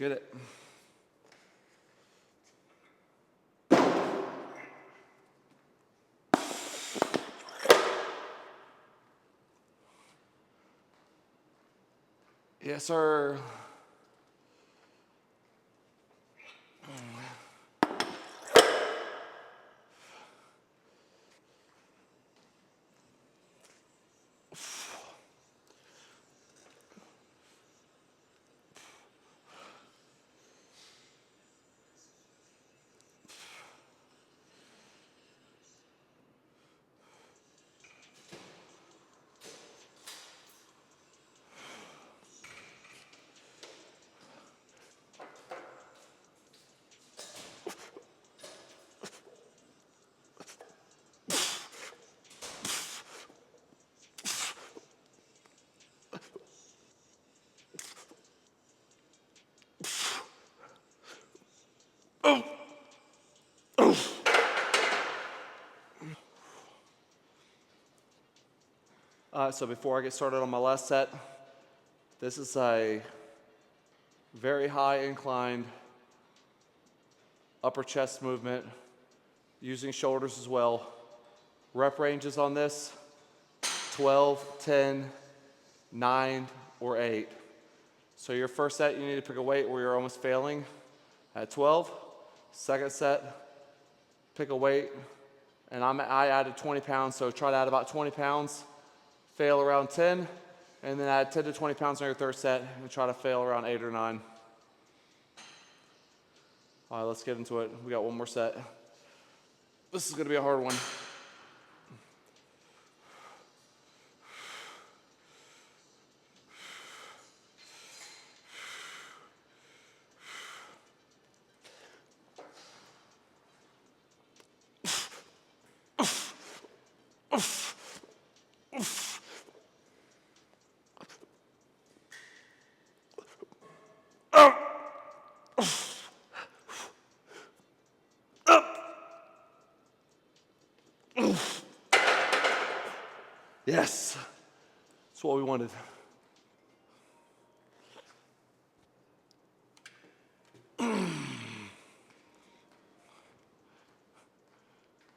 get it. Yes, sir. So before I get started on my last set, this is a very high inclined upper chest movement, using shoulders as well. Rep ranges on this, 12, 10, 9, or 8. So your first set, you need to pick a weight where you're almost failing at 12. Second set, pick a weight, and I added 20 pounds, so try to add about 20 pounds, fail around 10, and then add 10 to 20 pounds on your third set, and try to fail around 8 or 9. All right, let's get into it. We got one more set. This is gonna be a hard one. Yes, that's what we wanted.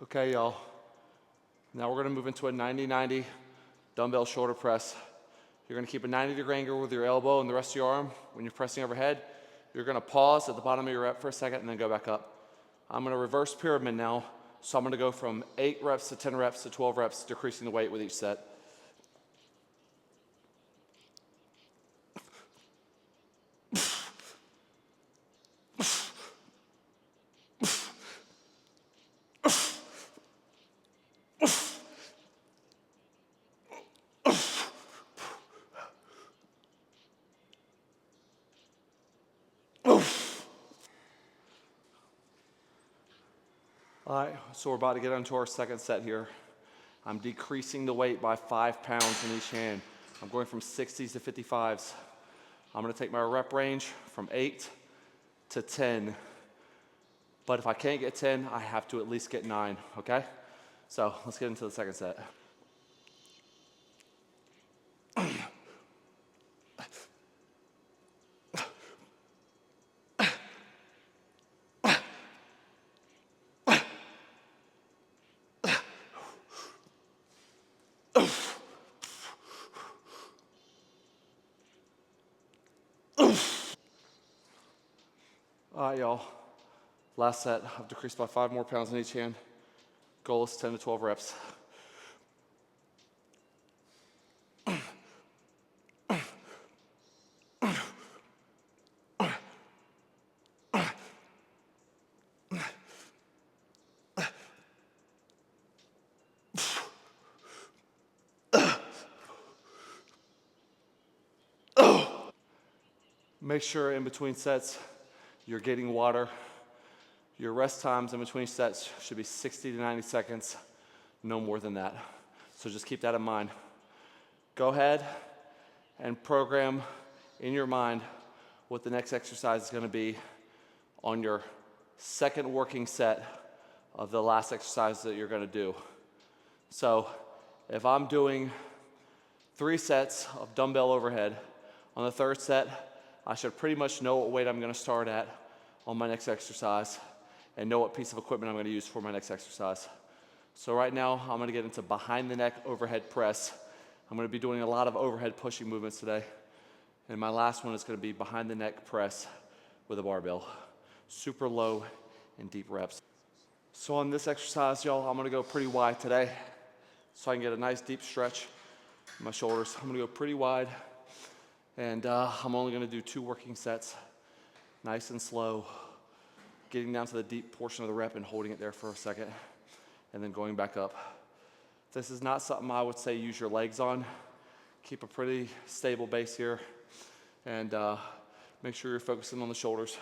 Okay, y'all. Now we're gonna move into a 90-90 dumbbell shoulder press. You're gonna keep a 90-degree angle with your elbow and the rest of your arm when you're pressing overhead. You're gonna pause at the bottom of your rep for a second and then go back up. I'm gonna reverse pyramid now, so I'm gonna go from 8 reps to 10 reps to 12 reps, decreasing the weight with each set. All right, so we're about to get into our second set here. I'm decreasing the weight by 5 pounds in each hand. I'm going from 60s to 55s. I'm gonna take my rep range from 8 to 10. But if I can't get 10, I have to at least get 9, okay? So let's get into the second set. All right, y'all. Last set, I've decreased by 5 more pounds in each hand. Goal is 10 to 12 reps. Make sure in between sets, you're getting water. Your rest times in between sets should be 60 to 90 seconds, no more than that. So just keep that in mind. Go ahead and program in your mind what the next exercise is gonna be on your second working set of the last exercise that you're gonna do. So if I'm doing 3 sets of dumbbell overhead, on the third set, I should pretty much know what weight I'm gonna start at on my next exercise and know what piece of equipment I'm gonna use for my next exercise. So right now, I'm gonna get into behind the neck overhead press. I'm gonna be doing a lot of overhead pushing movements today. And my last one is gonna be behind the neck press with a barbell. Super low and deep reps. So on this exercise, y'all, I'm gonna go pretty wide today so I can get a nice deep stretch in my shoulders. I'm gonna go pretty wide, and I'm only gonna do 2 working sets, nice and slow, getting down to the deep portion of the rep and holding it there for a second, and then going back up. This is not something I would say use your legs on. Keep a pretty stable base here, and make sure you're focusing on the shoulders.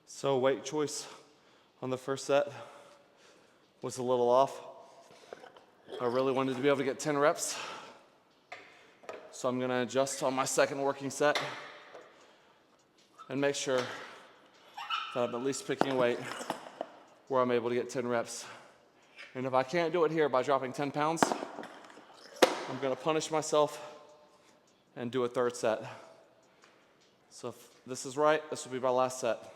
So weight choice on the first set was a little off. I really wanted to be able to get 10 reps. So I'm gonna adjust on my second working set and make sure that I'm at least picking a weight where I'm able to get 10 reps. And if I can't do it here by dropping 10 pounds, I'm gonna punish myself and do a third set. So if this is right, this will be my last set.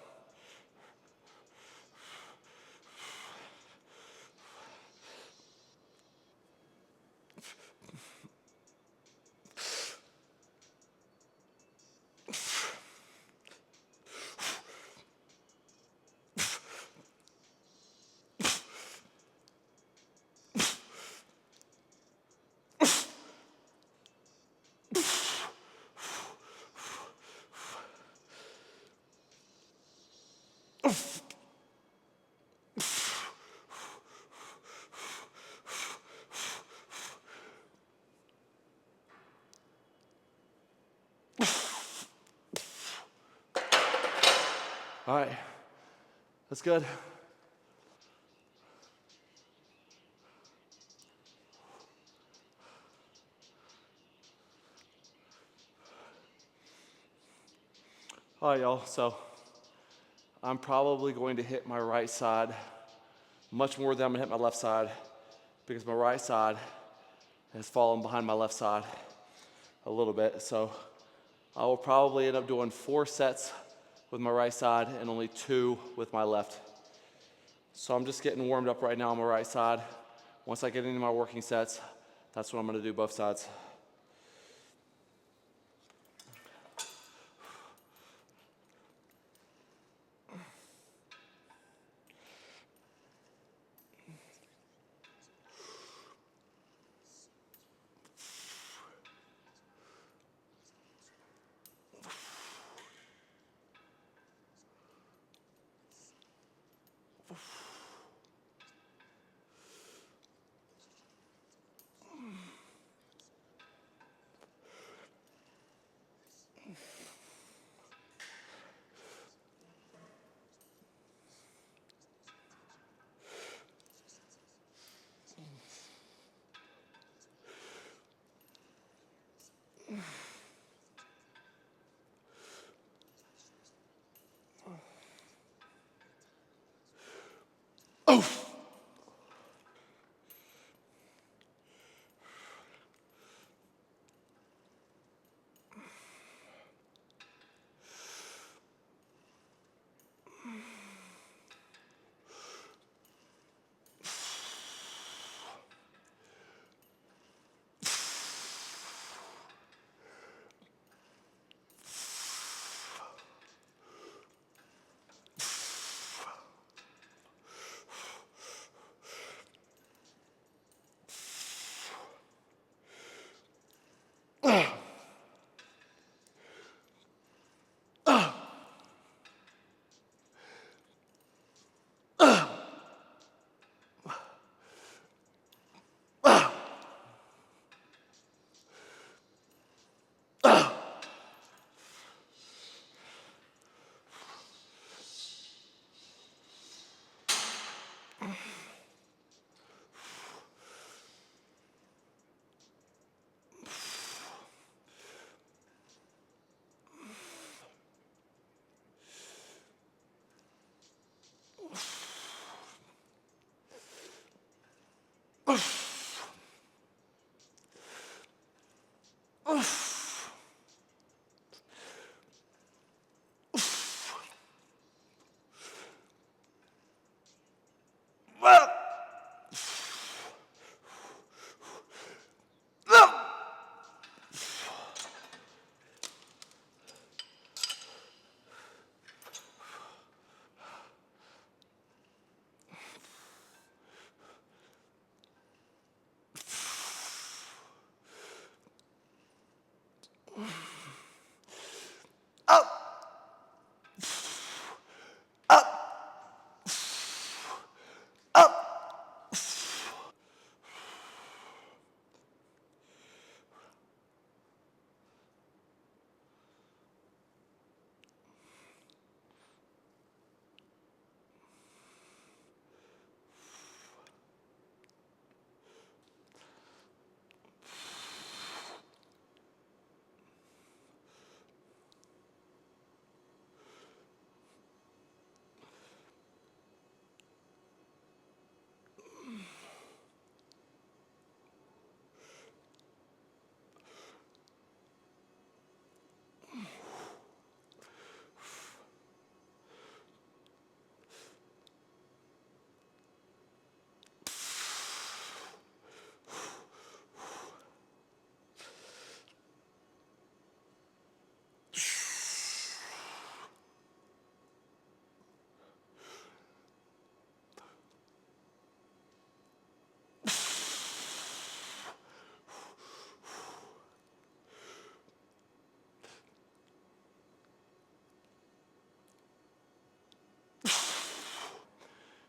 All right, that's good. All right, y'all, so I'm probably going to hit my right side much more than I'm gonna hit my left side because my right side has fallen behind my left side a little bit. So I will probably end up doing 4 sets with my right side and only 2 with my left. So I'm just getting warmed up right now on my right side. Once I get into my working sets, that's what I'm gonna do both sides.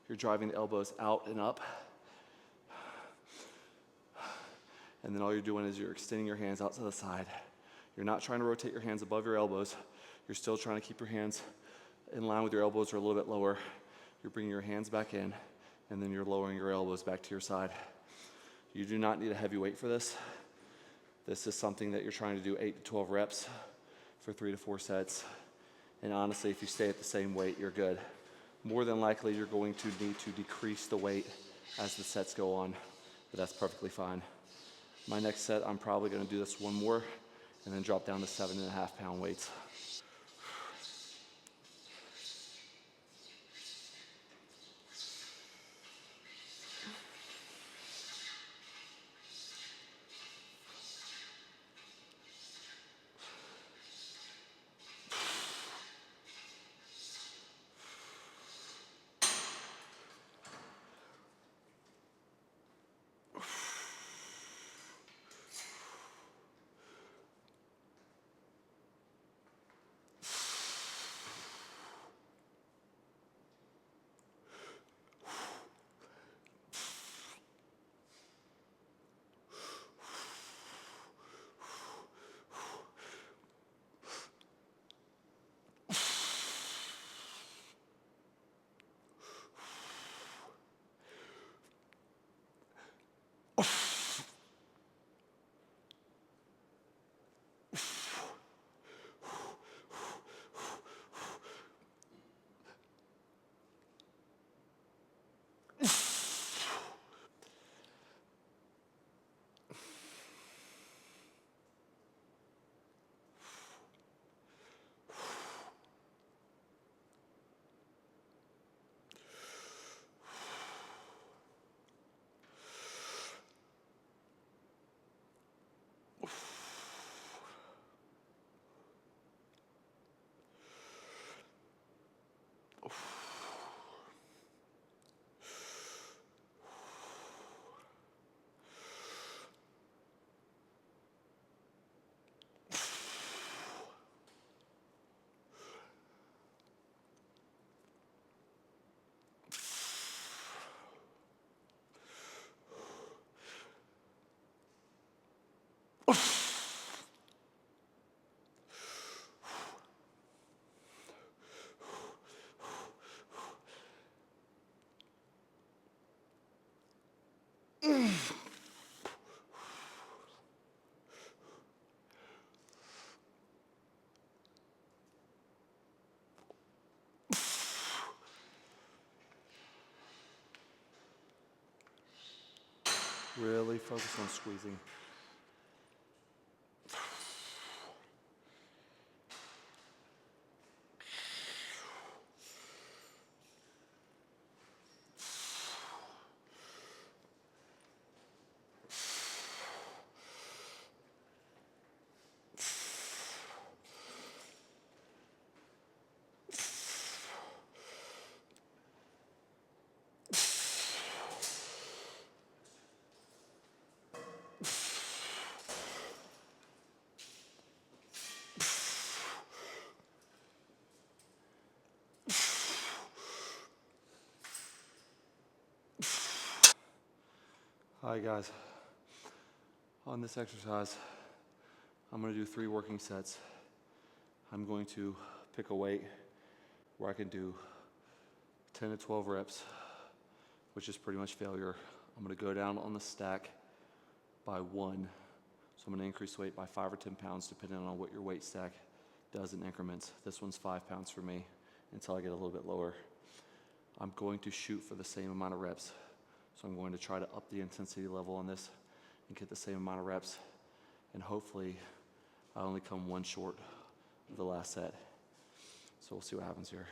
You're driving the elbows out and up. And then all you're doing is you're extending your hands out to the side. You're not trying to rotate your hands above your elbows. You're still trying to keep your hands in line with your elbows or a little bit lower. You're bringing your hands back in, and then you're lowering your elbows back to your side. You do not need a heavy weight for this. This is something that you're trying to do 8 to 12 reps for 3 to 4 sets. And honestly, if you stay at the same weight, you're good. More than likely, you're going to need to decrease the weight as the sets go on, but that's perfectly fine. My next set, I'm probably gonna do this one more and then drop down to 7.5 pound weights. Really focus on squeezing. All right, guys. On this exercise, I'm going to do 3 working sets. I'm going to pick a weight where I can do 10 to 12 reps, which is pretty much failure. I'm going to go down on the stack by 1. So I'm going to increase the weight by 5 or 10 pounds depending on what your weight stack does in increments. This one's 5 pounds for me until I get a little bit lower. I'm going to shoot for the same amount of reps. So I'm going to try to up the intensity level on this and get the same amount of reps. And hopefully I only come 1 short of the last set. So we'll see what happens here.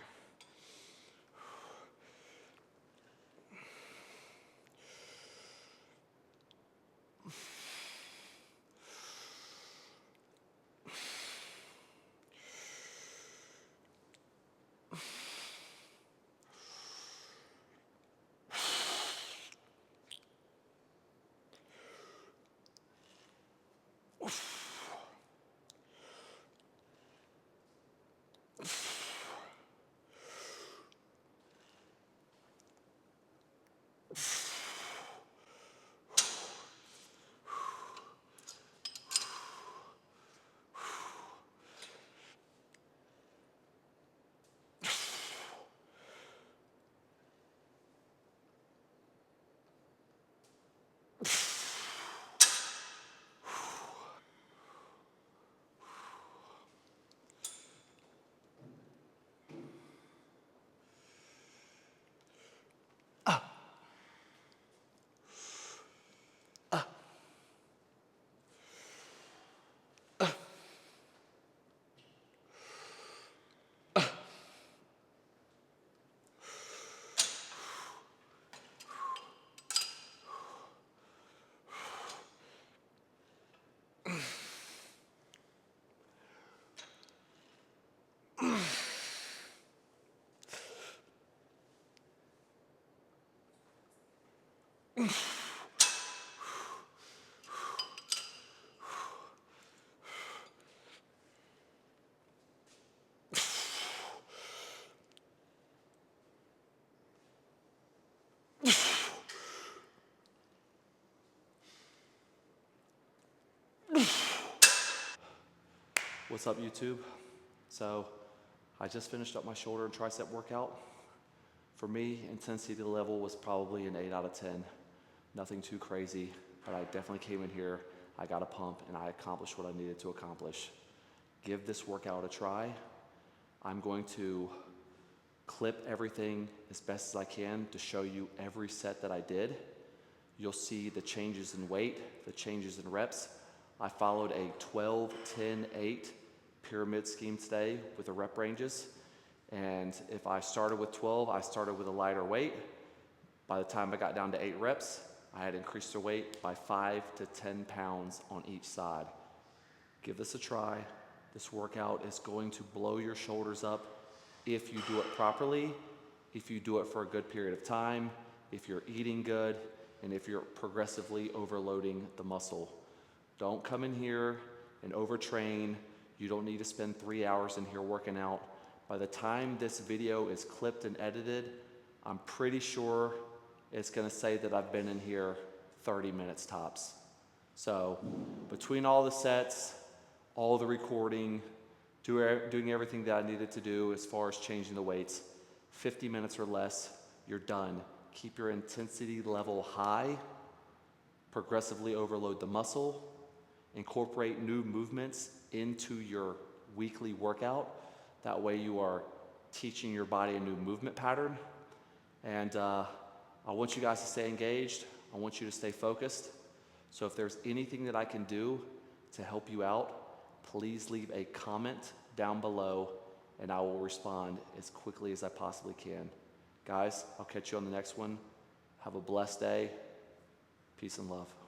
What's up, YouTube? So I just finished up my shoulder and tricep workout. For me, intensity level was probably an 8 out of 10. Nothing too crazy, but I definitely came in here, I got a pump, and I accomplished what I needed to accomplish. Give this workout a try. I'm going to clip everything as best as I can to show you every set that I did. You'll see the changes in weight, the changes in reps. I followed a 12, 10, 8 pyramid scheme today with the rep ranges. And if I started with 12, I started with a lighter weight. By the time I got down to 8 reps, I had increased the weight by 5 to 10 pounds on each side. Give this a try. This workout is going to blow your shoulders up if you do it properly, if you do it for a good period of time, if you're eating good, and if you're progressively overloading the muscle. Don't come in here and overtrain. You don't need to spend 3 hours in here working out. By the time this video is clipped and edited, I'm pretty sure it's gonna say that I've been in here 30 minutes tops. So between all the sets, all the recording, doing everything that I needed to do as far as changing the weights, 50 minutes or less, you're done. Keep your intensity level high, progressively overload the muscle, incorporate new movements into your weekly workout. That way you are teaching your body a new movement pattern. And I want you guys to stay engaged. I want you to stay focused. So if there's anything that I can do to help you out, please leave a comment down below and I will respond as quickly as I possibly can. Guys, I'll catch you on the next one. Have a blessed day. Peace and love.